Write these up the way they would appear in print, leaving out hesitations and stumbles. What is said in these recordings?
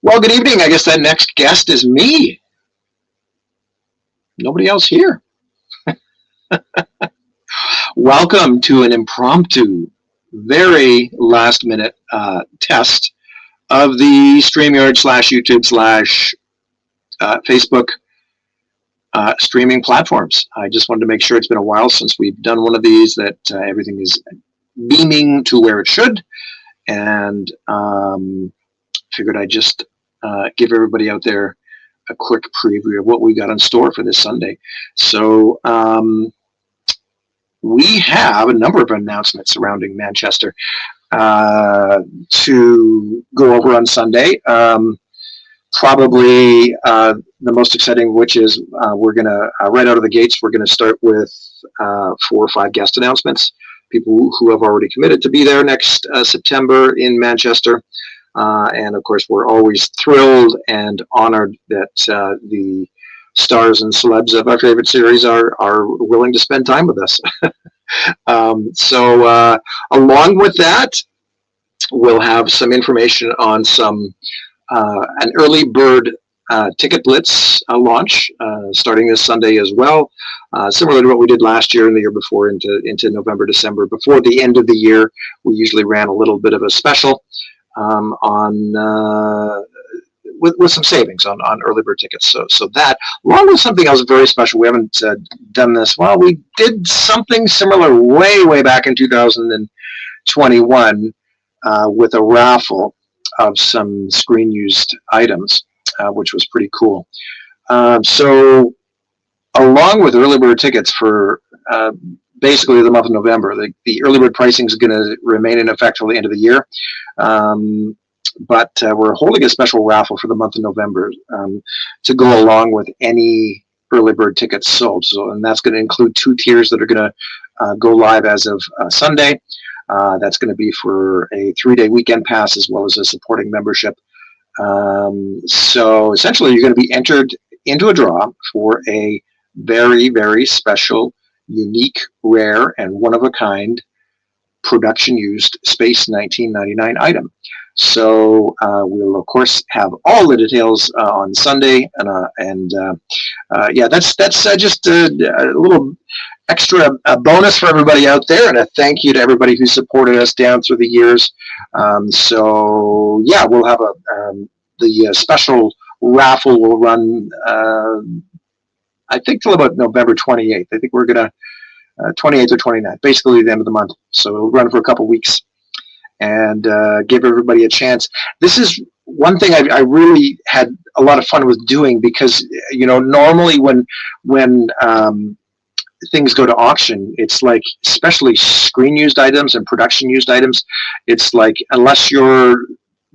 Well, good evening. I guess that next guest is me. Nobody else here. Welcome to an impromptu, very last minute test of the StreamYard slash YouTube slash Facebook streaming platforms. I just wanted to make sure, it's been a while since we've done one of these, that everything is beaming to where it should, and figured I'd just give everybody out there a quick preview of what we got in store for this Sunday. So we have a number of announcements surrounding Manchester to go over on Sunday. Probably the most exciting, which is we're going to, right out of the gates, we're going to start with 4 or 5 guest announcements. People who have already committed to be there next September in Manchester. And of course, we're always thrilled and honored that the stars and celebs of our favorite series are willing to spend time with us. So along with that, we'll have some information on an early bird ticket blitz launch starting this Sunday as well. Similar to what we did last year and the year before into November, December. Before the end of the year, we usually ran a little bit of a special with some savings on early bird tickets. So that, along with something else very special, we haven't done this. Well, we did something similar way back in 2021 with a raffle of some screen used items, which was pretty cool. So along with early bird tickets for basically the month of November, the early bird pricing is going to remain in effect till the end of the year. But we're holding a special raffle for the month of November to go along with any early bird tickets sold. And that's going to include 2 tiers that are going to go live as of Sunday. That's going to be for a 3-day weekend pass as well as a supporting membership. So essentially, you're going to be entered into a draw for a very, very special, unique, rare, and one-of-a-kind production-used Space 1999 item. So we'll of course have all the details on Sunday, and yeah, that's just a little extra bonus for everybody out there, and a thank you to everybody who supported us down through the years. So yeah, we'll have the special raffle will run I think till about November 28th. I think we're gonna 28th or 29th, basically the end of the month. So it'll run for a couple weeks and give everybody a chance. This is one thing I really had a lot of fun with doing, because normally when things go to auction, it's like, especially screen used items and production used items, it's like, unless you're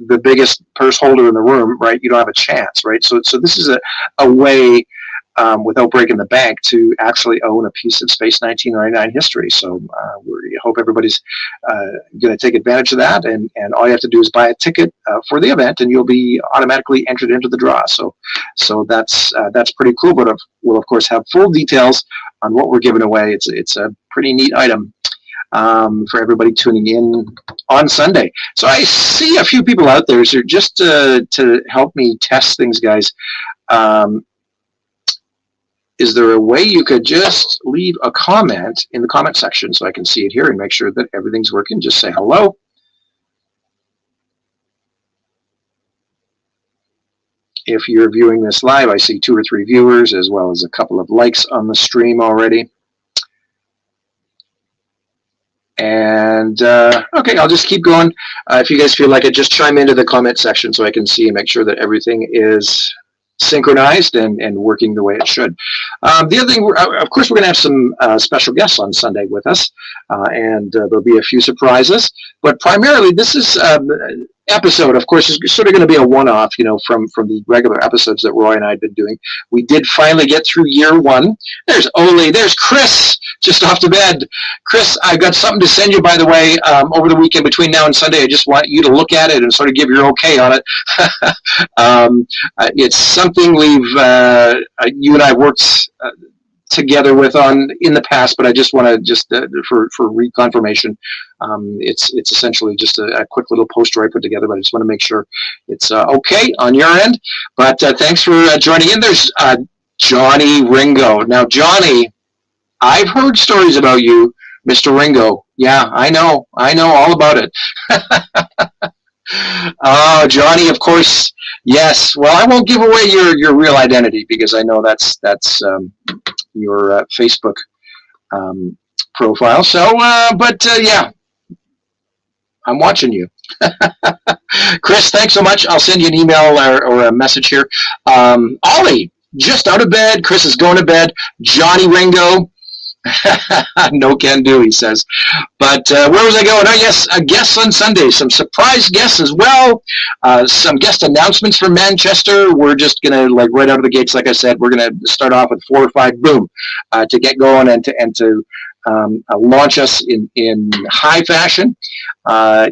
the biggest purse holder in the room, right, you don't have a chance, right? So this is a way, without breaking the bank, to actually own a piece of Space 1999 history. So we hope everybody's going to take advantage of that, and all you have to do is buy a ticket for the event, and you'll be automatically entered into the draw. So that's pretty cool. But we'll of course have full details on what we're giving away. It's a pretty neat item for everybody tuning in on Sunday. So I see a few people out there. So just to help me test things, guys, is there a way you could just leave a comment in the comment section so I can see it here and make sure that everything's working? Just say hello. If you're viewing this live, I see 2 or 3 viewers, as well as a couple of likes on the stream already. And okay, I'll just keep going. If you guys feel like it, just chime into the comment section so I can see and make sure that everything is synchronized and working the way it should. The other thing, of course, we're going to have some special guests on Sunday with us, and there'll be a few surprises. But primarily, this is episode, of course, is sort of going to be a one-off, from the regular episodes that Roy and I have been doing. We did finally get through year 1. There's Chris just off to bed. Chris, I've got something to send you, by the way, over the weekend between now and Sunday. I just want you to look at it and sort of give your okay on it. It's something you and I worked together with in the past, but I just want to for reconfirmation, It's essentially just a quick little poster I put together, but I just want to make sure it's okay on your end. But thanks for joining in. There's Johnny Ringo. Now, Johnny, I've heard stories about you, Mr. Ringo. Yeah, I know all about it. Oh, Johnny, of course, yes. Well, I won't give away your real identity because I know that's your Facebook profile. So, yeah, I'm watching you. Chris, thanks so much. I'll send you an email or a message here. Ollie, just out of bed. Chris is going to bed. Johnny Ringo. No can do, he says. But where was I going? Oh, yes, guests on Sunday. Some surprise guests as well. Some guest announcements from Manchester. We're just going to, like, right out of the gates, like I said, we're going to start off with 4 or 5, boom, to get going and to launch us in high fashion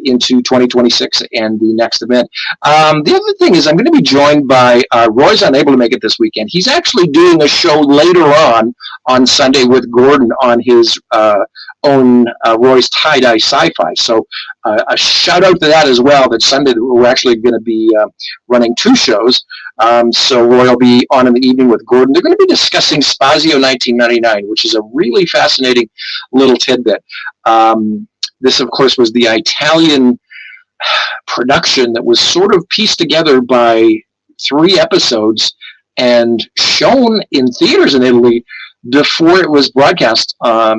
into 2026 and the next event. The other thing is I'm going to be joined by Roy's unable to make it this weekend. He's actually doing a show later on Sunday with Gordon on his own Roy's Tie-Dye Sci-Fi. So a shout out to that as well, that Sunday we're actually going to be running 2 shows. So Roy will be on in the evening with Gordon. They're going to be discussing Spazio 1999, which is a really fascinating little tidbit. This, of course, was the Italian production that was sort of pieced together by 3 episodes and shown in theaters in Italy before it was broadcast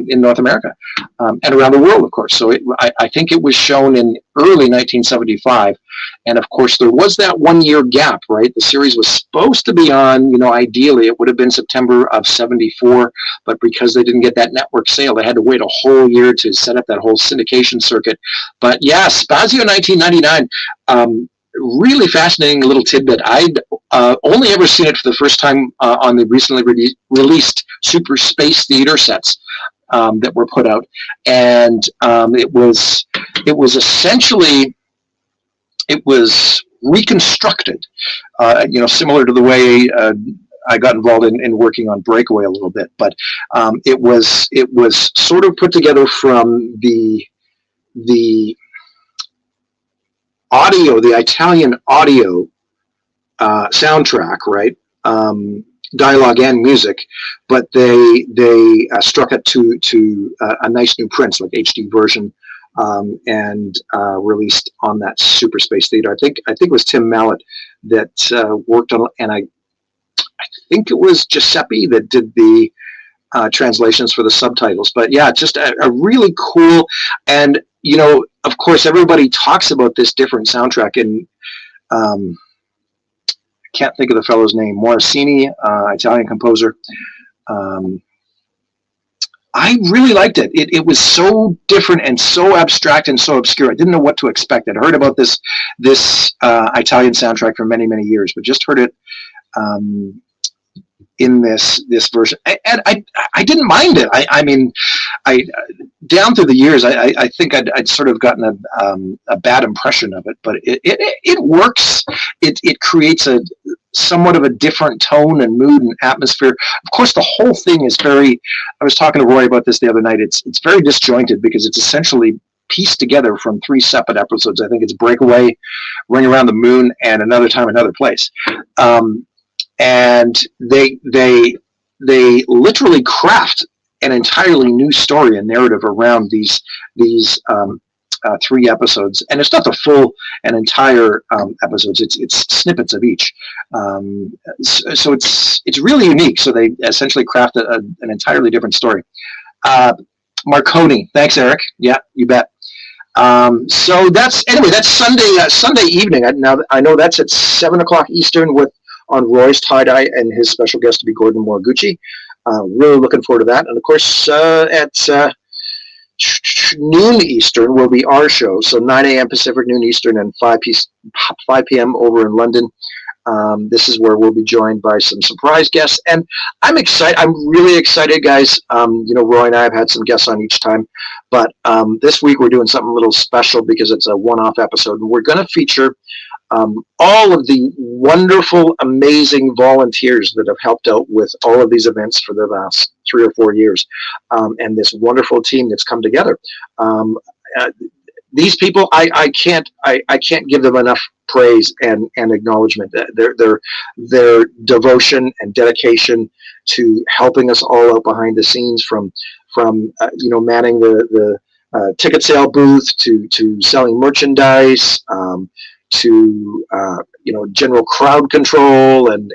in North America and around the world, of course. So I think it was shown in early 1975. And, of course, there was that 1-year gap, right? The series was supposed to be on, ideally it would have been September of 74, but because they didn't get that network sale, they had to wait a whole year to set up that whole syndication circuit. But, yeah, Spazio 1999, really fascinating little tidbit. I'd only ever seen it for the first time on the recently released Super Space Theater sets that were put out, and it was essentially reconstructed, similar to the way I got involved in working on Breakaway a little bit, but it was sort of put together from the audio, the Italian audio soundtrack, right? Dialogue and music, but they struck it to a nice new print, like HD version, and released on that Super Space Theater. I think it was Tim Mallet that worked on, and I think it was Giuseppe that did the translations for the subtitles. But yeah, just a really cool, and of course, everybody talks about this different soundtrack, and I can't think of the fellow's name. Morricone, Italian composer. I really liked it. It was so different and so abstract and so obscure. I didn't know what to expect. I'd heard about this Italian soundtrack for many, many years, but just heard it in this version, and I didn't mind it. I mean, down through the years, I think I'd sort of gotten a bad impression of it, but it works. It creates somewhat of a different tone and mood and atmosphere. Of course, the whole thing is very. I was talking to Roy about this the other night. It's very disjointed because it's essentially pieced together from 3 separate episodes. I think it's Breakaway, Ring Around the Moon, and Another Time, Another Place. And they literally craft an entirely new story and narrative around these 3 episodes, and it's not the full and entire episodes. It's snippets of each. So it's really unique. So they essentially craft an entirely different story. Marconi, thanks, Eric. Yeah, you bet. So that's Sunday evening. Now I know that's at 7:00 Eastern on Roy's Tie-Dye, and his special guest to be Gordon Moriguchi. Really looking forward to that. And of course, at noon Eastern will be our show. So 9 a.m. Pacific, noon Eastern, and 5 p.m. over in London. This is where we'll be joined by some surprise guests. And I'm excited. I'm really excited, guys. Roy and I have had some guests on each time. But this week we're doing something a little special because it's a one-off episode. And we're going to feature all of the wonderful, amazing volunteers that have helped out with all of these events for the last 3 or 4 years, and this wonderful team that's come together. these people, I can't give them enough praise and acknowledgement. Their devotion and dedication to helping us all out behind the scenes, from manning the ticket sale booth to selling merchandise, to general crowd control and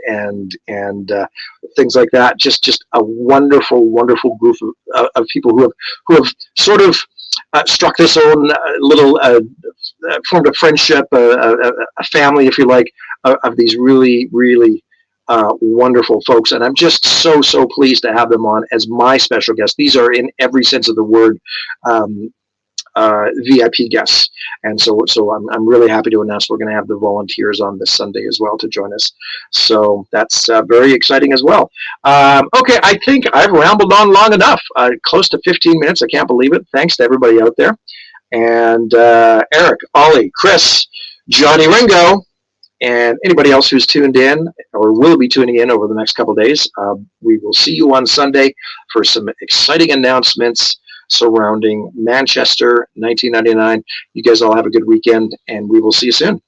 things like that. Just a wonderful group of people who have sort of struck this own little formed a friendship, a family, if you like, of these really wonderful folks. And I'm just so pleased to have them on as my special guests. These are, in every sense of the word, VIP guests, and so I'm really happy to announce we're going to have the volunteers on this Sunday as well to join us. So that's very exciting as well. Okay, I think I've rambled on long enough. Close to 15 minutes. I can't believe it. Thanks to everybody out there, and Eric, Ollie, Chris, Johnny Ringo, and anybody else who's tuned in or will be tuning in over the next couple of days. We will see you on Sunday for some exciting announcements surrounding Manchester 1999. You guys all have a good weekend, and we will see you soon.